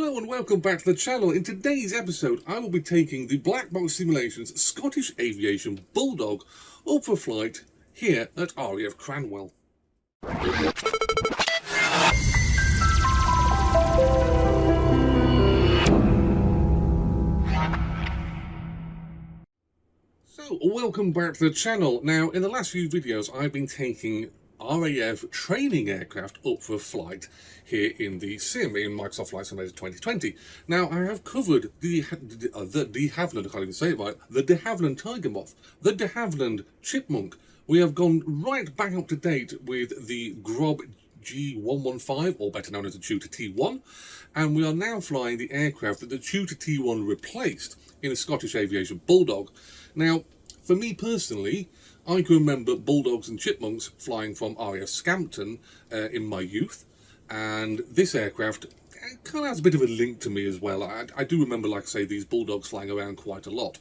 Hello and welcome back to the channel. In today's episode I will be taking the BlackBox Simulations Scottish Aviation Bulldog up for flight here at RAF Cranwell. So welcome back to the channel. Now in the last few videos I've been taking RAF training aircraft up for a flight here in the sim in Microsoft Flight Simulator 2020. Now I have covered the de Havilland, I can't even say it right, the de Havilland Tiger Moth, the de Havilland Chipmunk. We have gone right back up to date with the Grob G115, or better known as the Tutor T1, and we are now flying the aircraft that the Tutor T1 replaced in a Scottish Aviation Bulldog. Now, for me personally, I can remember Bulldogs and Chipmunks flying from RAF Scampton in my youth, and this aircraft kind of has a bit of a link to me as well. I do remember, like I say, these Bulldogs flying around quite a lot.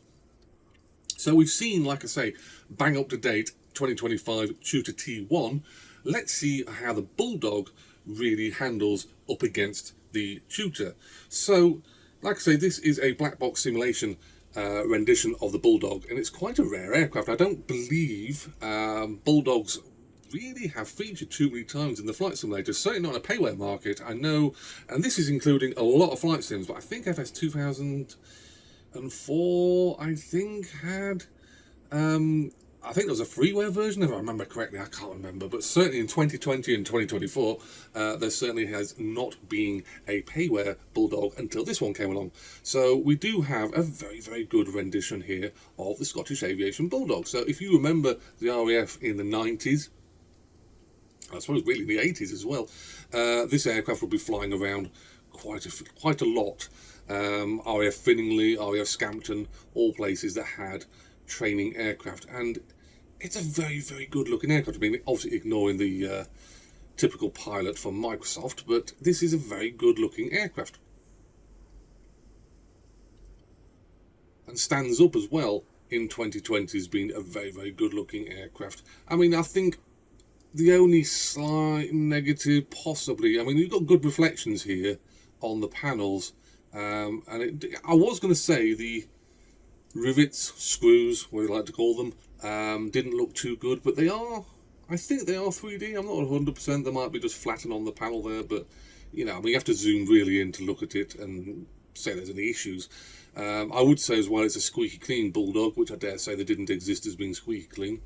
So we've seen, like I say, bang up to date 2025 Tutor T1. Let's see how the Bulldog really handles up against the Tutor. So, like I say, this is a black box simulation rendition of the Bulldog, and it's quite a rare aircraft. I don't believe Bulldogs really have featured too many times in the flight simulator, certainly not in a payware market. I know, and this is including a lot of flight sims, but I think FS 2004 I think had I think there was a freeware version, if I remember correctly. I can't remember, but certainly in 2020 and 2024 there certainly has not been a payware Bulldog until this one came along. So we do have a very, very good rendition here of the Scottish Aviation Bulldog. So if you remember the RAF in the 90s, I suppose really in the 80s as well, this aircraft will be flying around quite a lot. RAF Finningley, RAF Scampton, all places that had training aircraft, and it's a very, very good looking aircraft. I mean, obviously ignoring the typical pilot from Microsoft, but this is a very good looking aircraft and stands up as well in 2020 as being a very, very good looking aircraft. I mean, I think the only slight negative possibly, I mean, you've got good reflections here on the panels, and I was going to say the rivets, screws, what you like to call them, didn't look too good, but they are, I think they are 3D. I'm not 100%, they might be just flattened on the panel there, but you know, I mean, you have to zoom really in to look at it and say there's any issues. I would say as well it's a squeaky clean Bulldog, which I dare say they didn't exist as being squeaky clean,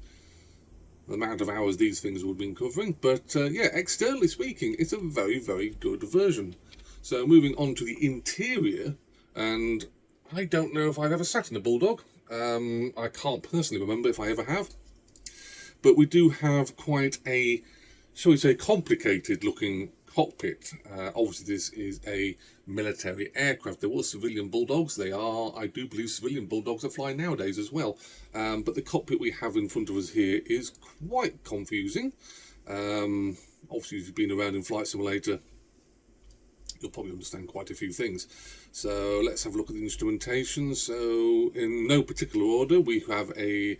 the amount of hours these things would have been covering. But yeah, externally speaking, it's a very, very good version. So moving on to the interior, and I don't know if I've ever sat in a Bulldog. I can't personally remember if I ever have. But we do have quite a, shall we say, complicated looking cockpit. Obviously this is a military aircraft. There were civilian Bulldogs. They are, I do believe, civilian Bulldogs that fly nowadays as well. But the cockpit we have in front of us here is quite confusing. Obviously if you've been around in Flight Simulator, you'll probably understand quite a few things. So let's have a look at the instrumentation. So in no particular order, we have a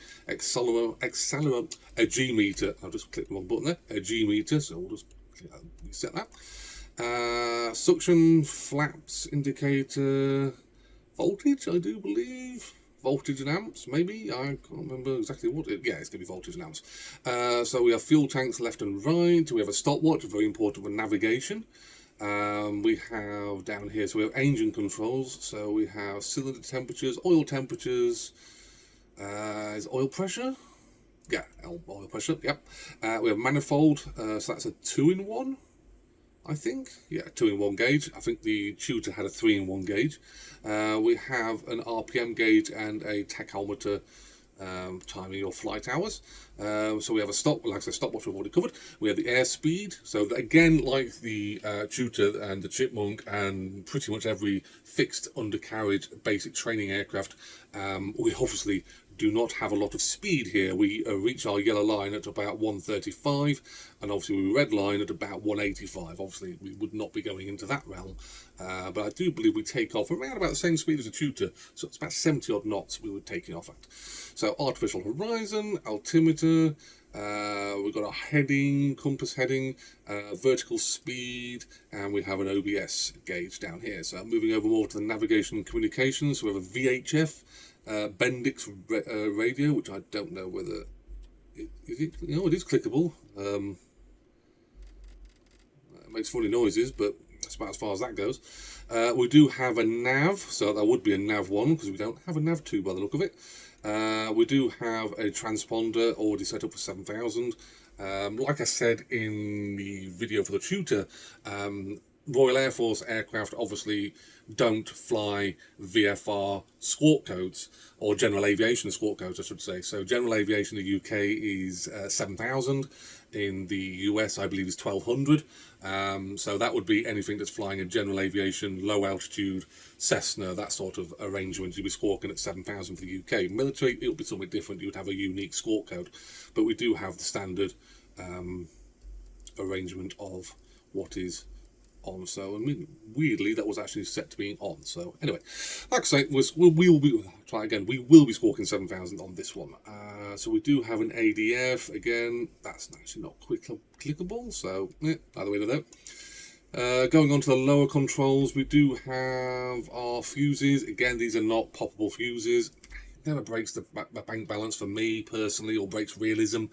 G meter. I'll just click the wrong button there. A G meter. So we'll just reset that. Suction flaps indicator, voltage, I do believe. Voltage and amps, maybe. I can't remember exactly what it. Yeah, it's going to be voltage and amps. So we have fuel tanks left and right. We have a stopwatch, very important for navigation. We have down here, so we have engine controls, so we have cylinder temperatures, is oil pressure? Yeah, oil pressure, yep. We have manifold, so that's a 2-in-1, I think. Yeah, 2-in-1 gauge. I think the Tutor had a 3-in-1 gauge. We have an RPM gauge and a tachometer, timing your flight hours. So we have a stopwatch we've already covered. We have the airspeed. So again, like the Tutor and the Chipmunk and pretty much every fixed undercarriage basic training aircraft, we obviously do not have a lot of speed here. We reach our yellow line at about 135, and obviously we red line at about 185. Obviously we would not be going into that realm, but I do believe we take off around about the same speed as a Tutor, so it's about 70 odd knots we were taking off at. So artificial horizon, altimeter, We've got our heading, compass heading, vertical speed, and we have an OBS gauge down here. So moving over more to the navigation and communications, we have a VHF, Bendix radio, which I don't know whether it is clickable. It makes funny noises, but that's about as far as that goes. We do have a nav, so that would be a nav 1 because we don't have a nav 2 by the look of it. We do have a transponder already set up for 7000. Like I said in the video for the tutor, Royal Air Force aircraft obviously don't fly VFR squawk codes, or general aviation squawk codes I should say. So general aviation in the UK is 7000, in the US I believe is 1200. So that would be anything that's flying in general aviation, low altitude, Cessna, that sort of arrangement. You'd be squawking at 7000 for the UK. Military, it would be something different. You would have a unique squawk code, but we do have the standard arrangement of what is on. So, I mean, weirdly, that was actually set to being on. So, anyway, like I say, we will be squawking 7000 on this one. So we do have an ADF. Again, that's actually not clickable, so either way to that. Going on to the lower controls, we do have our fuses. Again, these are not poppable fuses. Never breaks the bank balance for me personally, or breaks realism.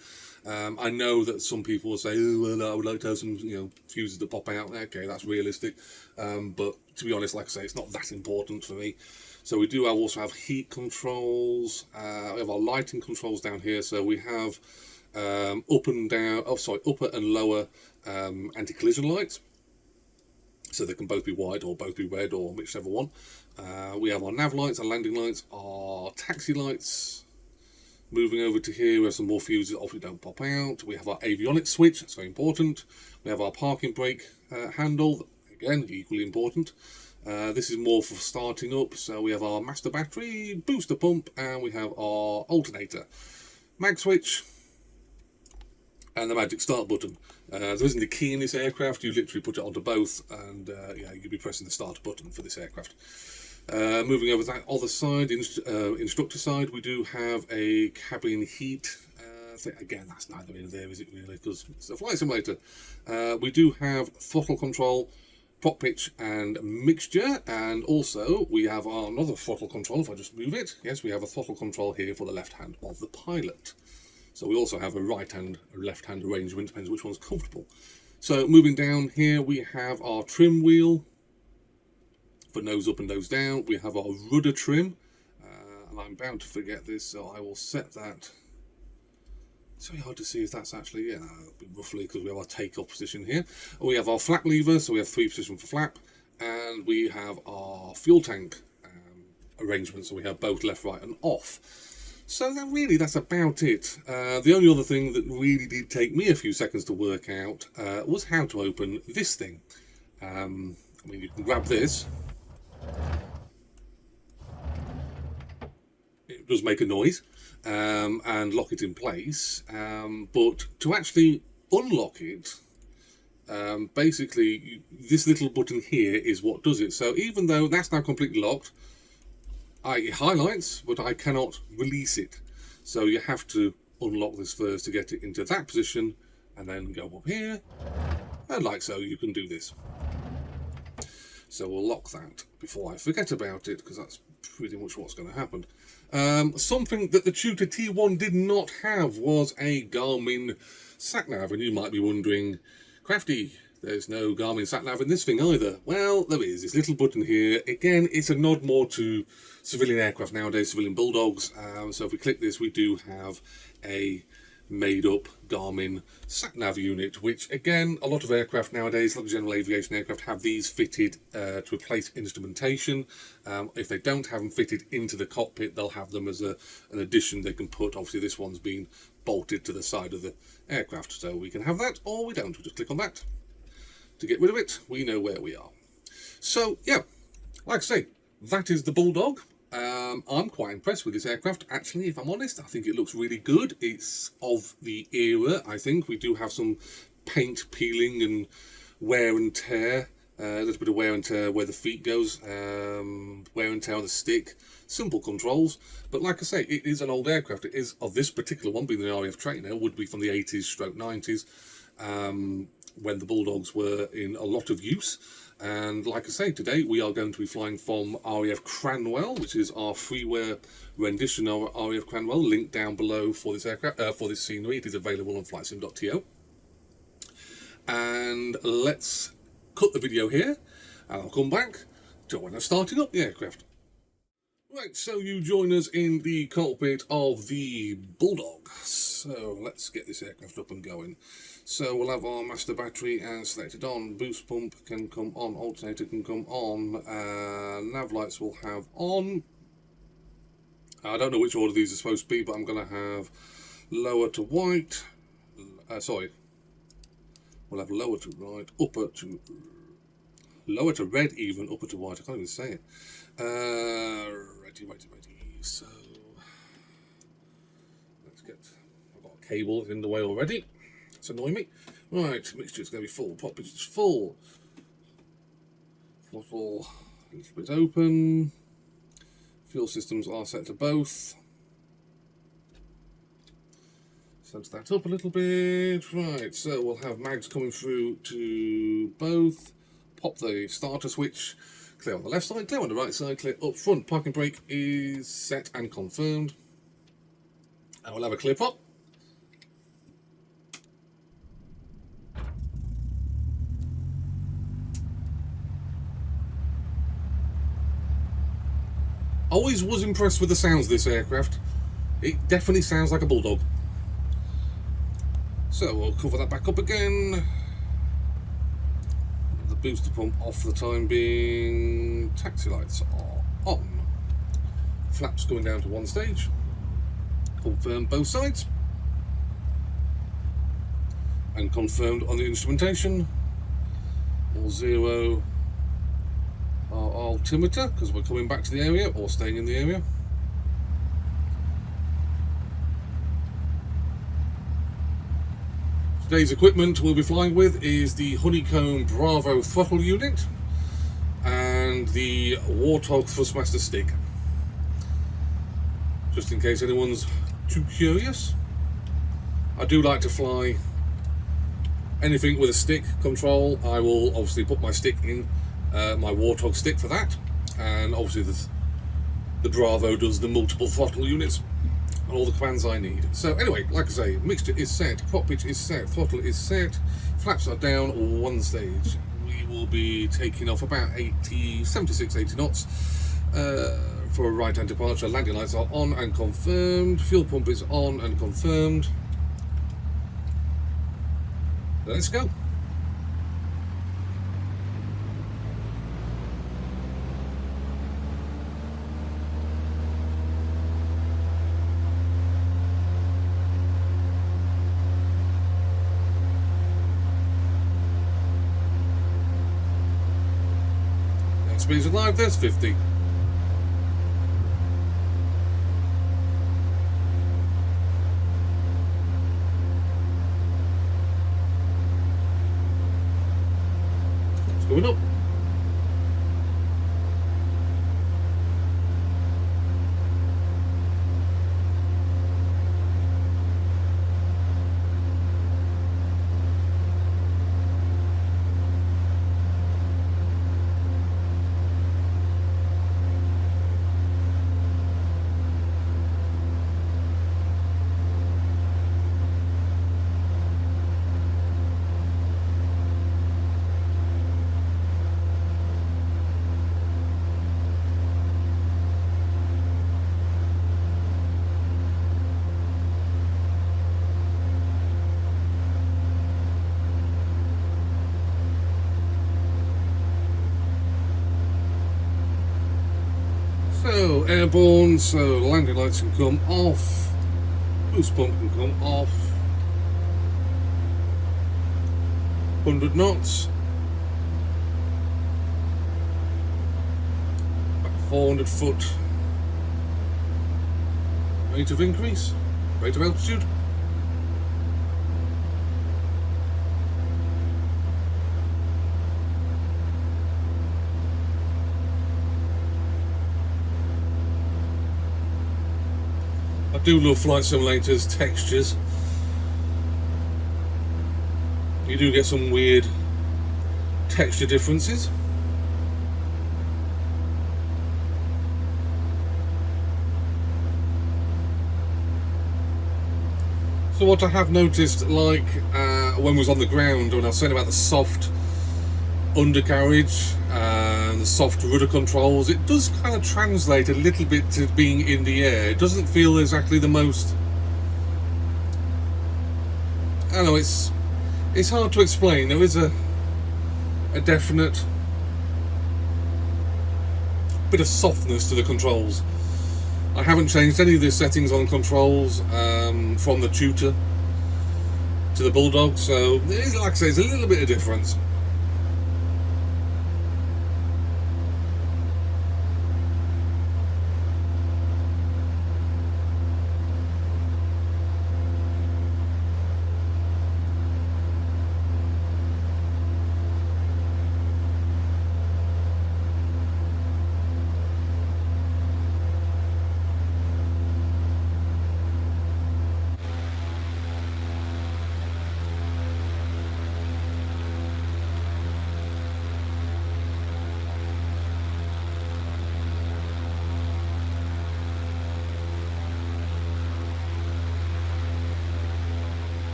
I know that some people will say, oh, well, I would like to have some fuses that pop out. Okay, that's realistic, but to be honest, like I say, it's not that important for me. So we do also have heat controls. We have our lighting controls down here. So we have upper and lower anti-collision lights. So they can both be white or both be red, or whichever one. We have our nav lights, our landing lights, our taxi lights. Moving over to here, we have some more fuses that obviously don't pop out. We have our avionics switch, that's very important. We have our parking brake handle, again, equally important. This is more for starting up, so we have our master battery, booster pump, and we have our alternator. Mag switch, and the magic start button. There isn't a key in this aircraft, you literally put it onto both, and you'll be pressing the start button for this aircraft. Moving over to that other side, instructor side, we do have a cabin heat thing. Again, that's neither in there, is it really, because it's a flight simulator. We do have throttle control, prop pitch and mixture, and also we have another throttle control. If I just move it, yes, we have a throttle control here for the left hand of the pilot. So we also have a right hand, left hand arrangement, depends which one's comfortable. So moving down here, we have our trim wheel for nose up and nose down. We have our rudder trim, and I'm bound to forget this, so I will set that. It's very hard to see if that's actually, roughly, because we have our takeoff position here. We have our flap lever, so we have 3 positions for flap, and we have our fuel tank arrangement, so we have both left, right and off. So that's about it. The only other thing that really did take me a few seconds to work out was how to open this thing. I mean, you can grab this. It does make a noise. And lock it in place, but to actually unlock it, basically this little button here is what does it. So even though that's now completely locked, it highlights, but I cannot release it. So you have to unlock this first to get it into that position, and then go up here, and like so you can do this. So we'll lock that before I forget about it, because that's pretty much what's going to happen. Something that the Tutor T1 did not have was a Garmin sat-nav, and you might be wondering, Crafty, there's no Garmin sat-nav in this thing either. Well, there is, this little button here. Again, it's a nod more to civilian aircraft nowadays, civilian Bulldogs. So if we click this, we do have a made-up Garmin sat-nav unit, which again, a lot of aircraft nowadays, like general aviation aircraft, have these fitted to replace instrumentation. If they don't have them fitted into the cockpit, they'll have them as an addition they can put. Obviously this one's been bolted to the side of the aircraft, so we can have that, or we don't. We just click on that to get rid of it. We know where we are. So yeah, like I say, that is the Bulldog. I'm quite impressed with this aircraft, actually, if I'm honest. I think it looks really good. It's of the era, I think. We do have some paint peeling and wear and tear A little bit of wear and tear where the feet goes, wear and tear on the stick, simple controls. But like I say, it is an old aircraft. It is, of this particular one, being the RAF Trackir, would be from the 80s stroke 90s, when the Bulldogs were in a lot of use. And like I say, today we are going to be flying from RAF Cranwell, which is our freeware rendition of RAF Cranwell, linked down below for this aircraft, for this scenery. It is available on flightsim.to. And let's cut the video here, and I'll come back to when I'm starting up the aircraft. Right, so you join us in the cockpit of the Bulldog. So let's get this aircraft up and going. So we'll have our master battery selected on, boost pump can come on, alternator can come on, nav lights will have on. I don't know which order these are supposed to be, but I'm going to have lower to white, we'll have lower to right, lower to red even, upper to white, I can't even say it. Ready. So, let's get, I've got a cable in the way already. It's annoying me. Right, mixture is going to be full, pop is full. Throttle, a little bit open. Fuel systems are set to both. Set that up a little bit. Right, so we'll have mags coming through to both. Pop the starter switch. Clear on the left side, clear on the right side, clear up front. Parking brake is set and confirmed. And we'll have a clear pop. Always was impressed with the sounds of this aircraft. It definitely sounds like a Bulldog. So we'll cover that back up again. The booster pump off for the time being. Taxi lights are on. Flaps going down to one stage. Confirm both sides. And confirmed on the instrumentation. All zero our altimeter, because we're coming back to the area or staying in the area. Today's equipment we'll be flying with is the Honeycomb Bravo throttle unit and the Warthog Thrustmaster stick. Just in case anyone's too curious, I do like to fly anything with a stick control. I will obviously put my stick in my Warthog stick for that, and obviously the Bravo does the multiple throttle units and all the commands I need. So anyway, like I say, mixture is set, cockpit is set, throttle is set, flaps are down one stage. We will be taking off about 76, 80 knots for a right-hand departure. Landing lights are on and confirmed. Fuel pump is on and confirmed. Let's go. Speeds of live, there's 50. It's going up. So, airborne, so landing lights can come off, boost pump can come off, 100 knots, about 400 foot rate of increase, rate of altitude. do love Flight Simulator's textures. You do get some weird texture differences. So what I have noticed, like when I was on the ground, when I was saying about the soft undercarriage and the soft rudder controls, it does kind of translate a little bit to being in the air. It doesn't feel exactly the most... I don't know, it's hard to explain. There is a definite bit of softness to the controls. I haven't changed any of the settings on controls from the tutor to the Bulldog, so it is, like I say, it's a little bit of difference.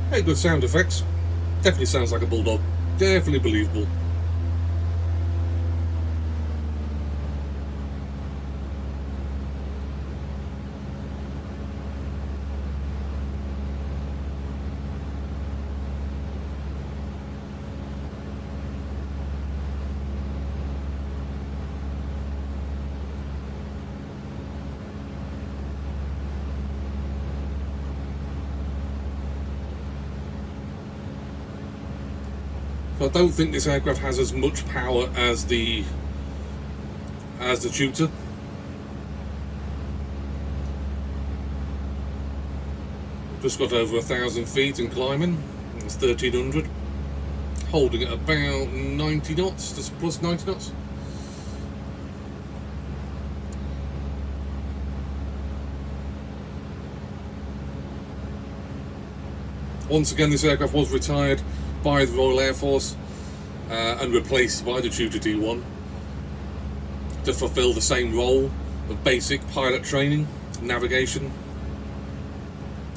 Hey, good sound effects. Definitely sounds like a Bulldog. Definitely believable. So I don't think this aircraft has as much power as the tutor. Just got over 1,000 feet and climbing. It's 1,300. Holding at about 90 knots, just plus 90 knots. Once again, this aircraft was retired by the Royal Air Force and replaced by the Tutor D1 to fulfill the same role of basic pilot training, navigation,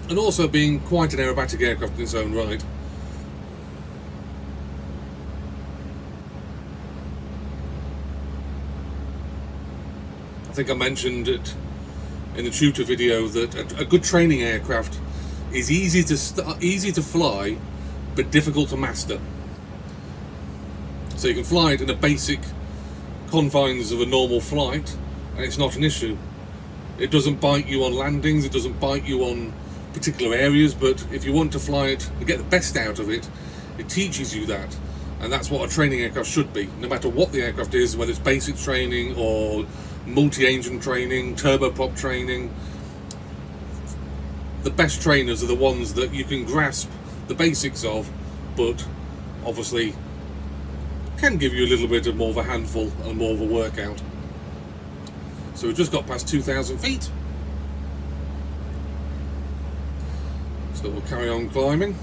and also being quite an aerobatic aircraft in its own right. I think I mentioned it in the Tutor video that a good training aircraft is easy to fly, but difficult to master. So you can fly it in the basic confines of a normal flight, and it's not an issue. It doesn't bite you on landings, it doesn't bite you on particular areas, but if you want to fly it and get the best out of it, it teaches you that. And that's what a training aircraft should be, no matter what the aircraft is, whether it's basic training or multi-engine training, turboprop training. The best trainers are the ones that you can grasp the basics of, but obviously can give you a little bit of more of a handful and more of a workout. So we've just got past 2,000 feet. So we'll carry on climbing.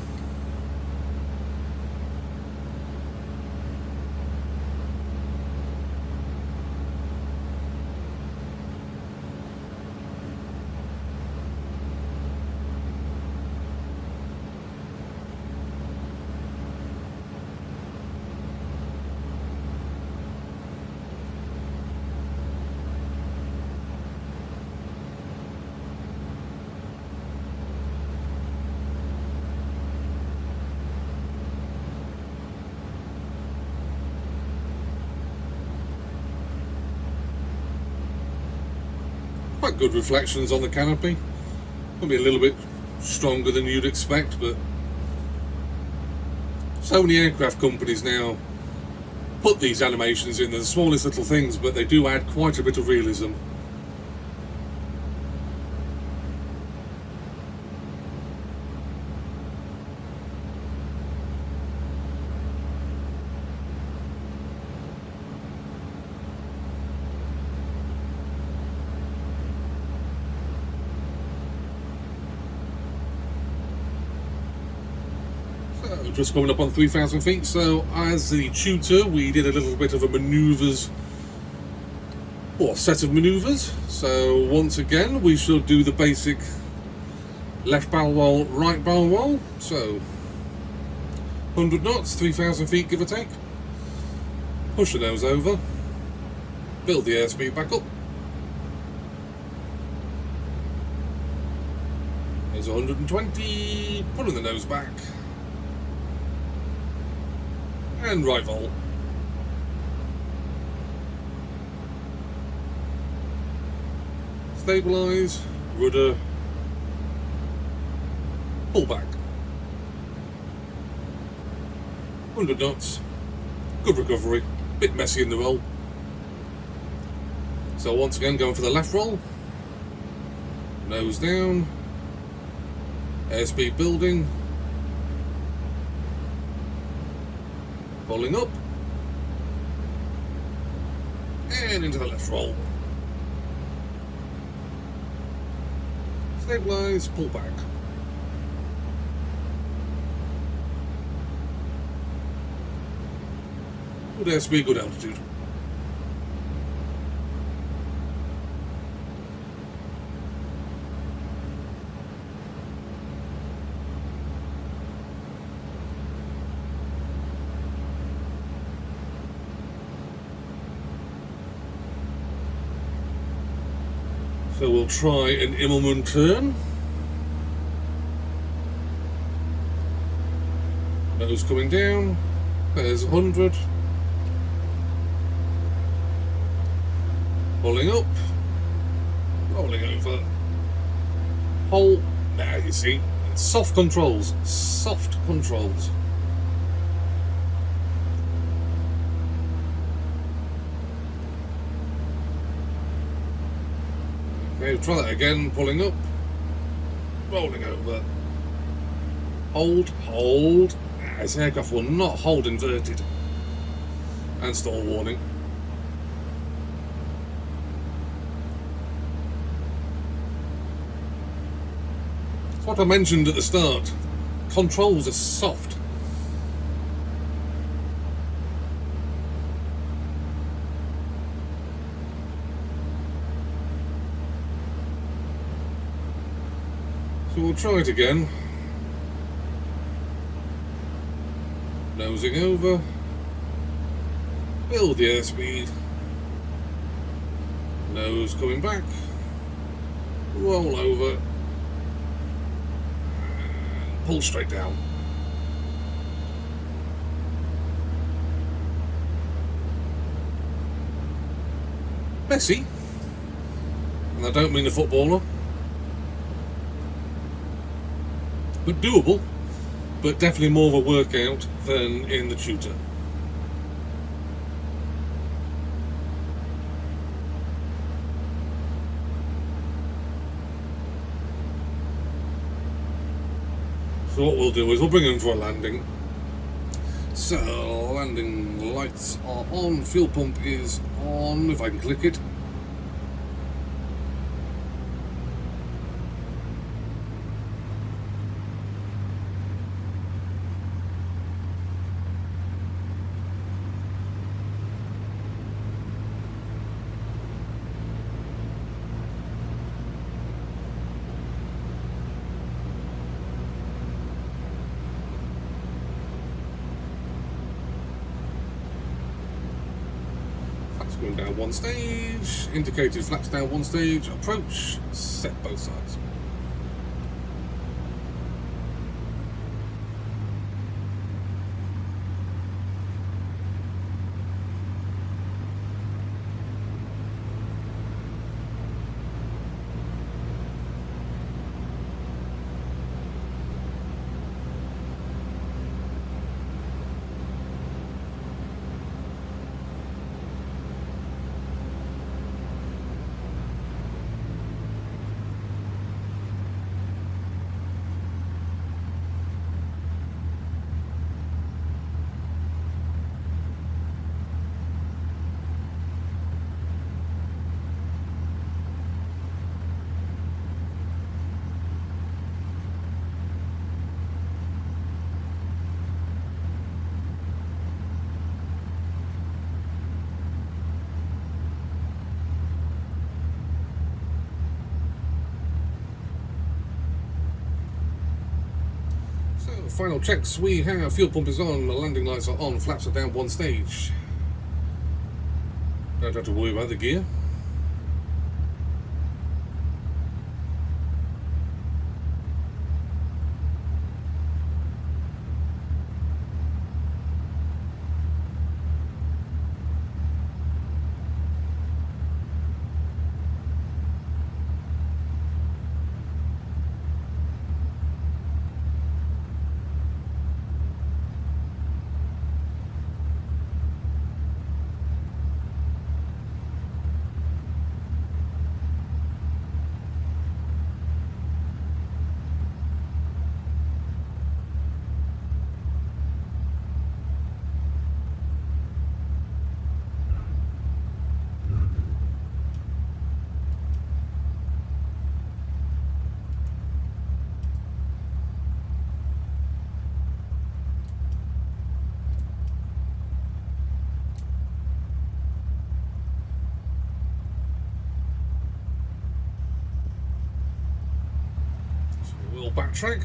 Quite good reflections on the canopy. Probably a little bit stronger than you'd expect, but so many aircraft companies now put these animations in. They're the smallest little things, but they do add quite a bit of realism. Just coming up on 3,000 feet. So as the tutor, we did a little bit of a manoeuvres, or set of manoeuvres. So once again, we shall do the basic left barrel roll, right barrel roll. So 100 knots, 3,000 feet give or take. Push the nose over, build the airspeed back up. There's 120, pulling the nose back, and right vol. Stabilise, rudder, pull back. 100 knots, good recovery, bit messy in the roll. So once again, going for the left roll, nose down, airspeed building, pulling up, and into the left roll. Stabilise, pull back. Good airspeed, good altitude. So we'll try an Immelman turn. Nose coming down. There's 100. Pulling up. Rolling over. Hold. Now you see. Soft controls. Soft controls. Okay, try that again, pulling up, rolling over, hold, hold. This aircraft will not hold inverted, and stall warning. It's what I mentioned at the start, controls are soft. So we'll try it again. Nosing over. Build the airspeed. Nose coming back. Roll over. And pull straight down. Messy. And I don't mean a footballer. But doable, but definitely more of a workout than in the tutor. So what we'll do is we'll bring him for a landing. So landing lights are on, fuel pump is on, if I can click it. Going down one stage, indicated flaps down one stage, approach, set both sides. final checks. We have fuel pump is on, the landing lights are on, flaps are down one stage. Don't have to worry about the gear. We'll backtrack.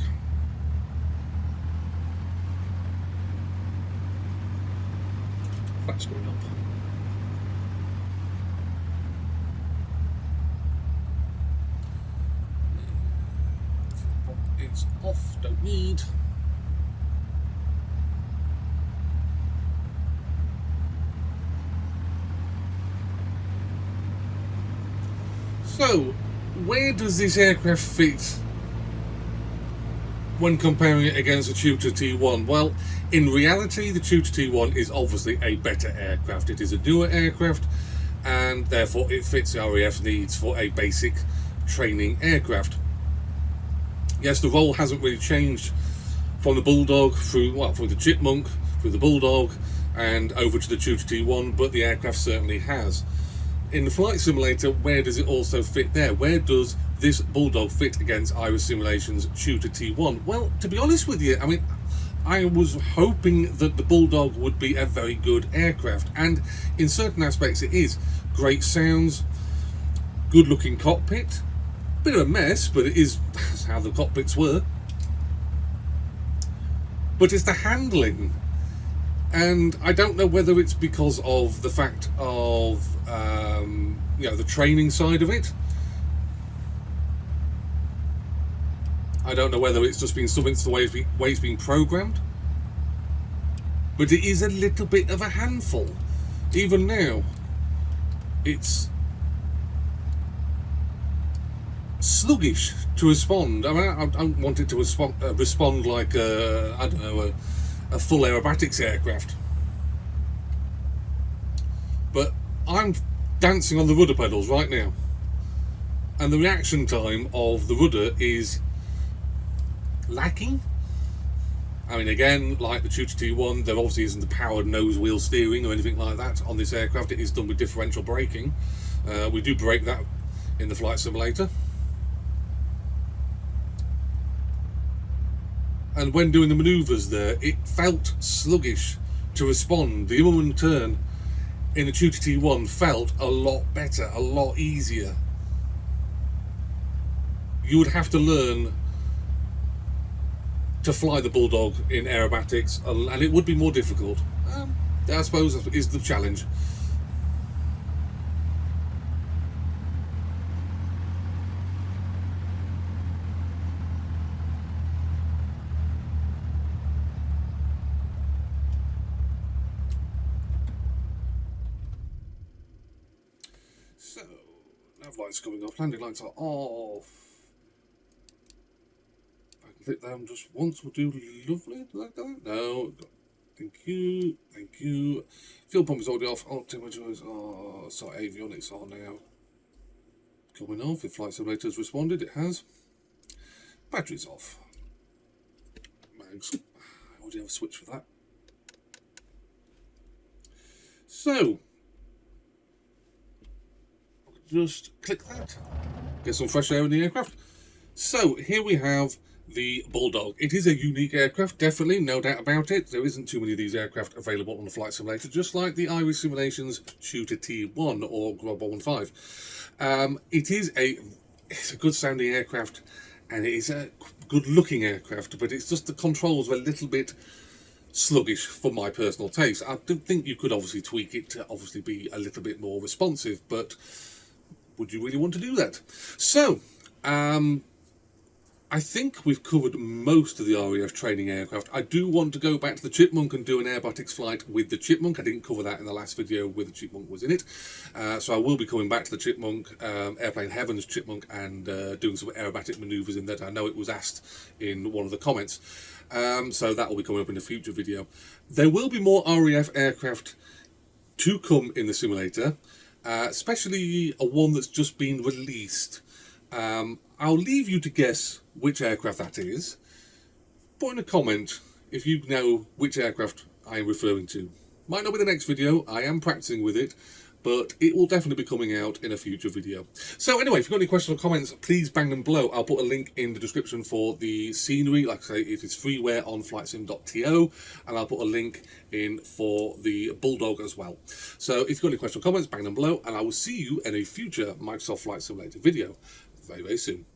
Flaps going up. It's off, don't need. So, where does this aircraft fit when comparing it against the Tutor T1? Well, in reality, the Tutor T1 is obviously a better aircraft. It is a newer aircraft, and therefore it fits the RAF's needs for a basic training aircraft. Yes, the role hasn't really changed from the Bulldog through the Chipmunk, through the Bulldog, and over to the Tutor T1, but the aircraft certainly has. In the flight simulator, where does it also fit there? Where does this Bulldog fit against Iris Simulation's Tutor T1? Well, to be honest with you, I mean, I was hoping that the Bulldog would be a very good aircraft, and in certain aspects it is. Great sounds, good looking cockpit, bit of a mess, but it is how the cockpits were. But it's the handling, and I don't know whether it's because of the fact of the training side of it. I don't know whether it's just been something to the way it's been programmed, but it is a little bit of a handful. Even now, it's sluggish to respond. I mean, I don't want it to respond like a full aerobatics aircraft, but I'm dancing on the rudder pedals right now, and the reaction time of the rudder is lacking. I mean, again, like the Tutor T1, there obviously isn't the powered nose wheel steering or anything like that on this aircraft. It is done with differential braking. We do brake that in the flight simulator. And when doing the manoeuvres there, it felt sluggish to respond. The in turn in the Tutor T1 felt a lot better, a lot easier. You would have to learn to fly the Bulldog in aerobatics, and it would be more difficult. I suppose that is the challenge. So, nav lights coming off, landing lights are off. I can click them just once, will do lovely. Like that? No, thank you, thank you. Fuel pump is already off. Oh, temperatures are, sorry, avionics are now coming off. If flight simulator has responded, it has. Batteries off. Mags, I already have a switch for that. So, just click that, get some fresh air in the aircraft. So here we have the Bulldog. It is a unique aircraft, definitely, no doubt about it. There isn't too many of these aircraft available on the flight simulator, just like the Iris Simulation's Tutor T1 or Grob 115. It's a good sounding aircraft, and it is a good looking aircraft, but it's just the controls are a little bit sluggish for my personal taste. I do think you could obviously tweak it to obviously be a little bit more responsive, but would you really want to do that? So, I think we've covered most of the RAF training aircraft. I do want to go back to the Chipmunk and do an aerobatics flight with the Chipmunk. I didn't cover that in the last video where the Chipmunk was in it. So I will be coming back to the Chipmunk, Airplane Heaven's Chipmunk, and doing some aerobatic manoeuvres in that. I know it was asked in one of the comments. So that will be coming up in a future video. There will be more RAF aircraft to come in the simulator, especially a one that's just been released. I'll leave you to guess which aircraft that is. Put in a comment if you know which aircraft I am referring to. Might not be the next video, I am practicing with it, but it will definitely be coming out in a future video. So anyway, if you've got any questions or comments, please bang them below. I'll put a link in the description for the scenery. Like I say, it is freeware on flightsim.to, and I'll put a link in for the Bulldog as well. So if you've got any questions or comments, bang them below, and I will see you in a future Microsoft Flight Simulator video very, very soon.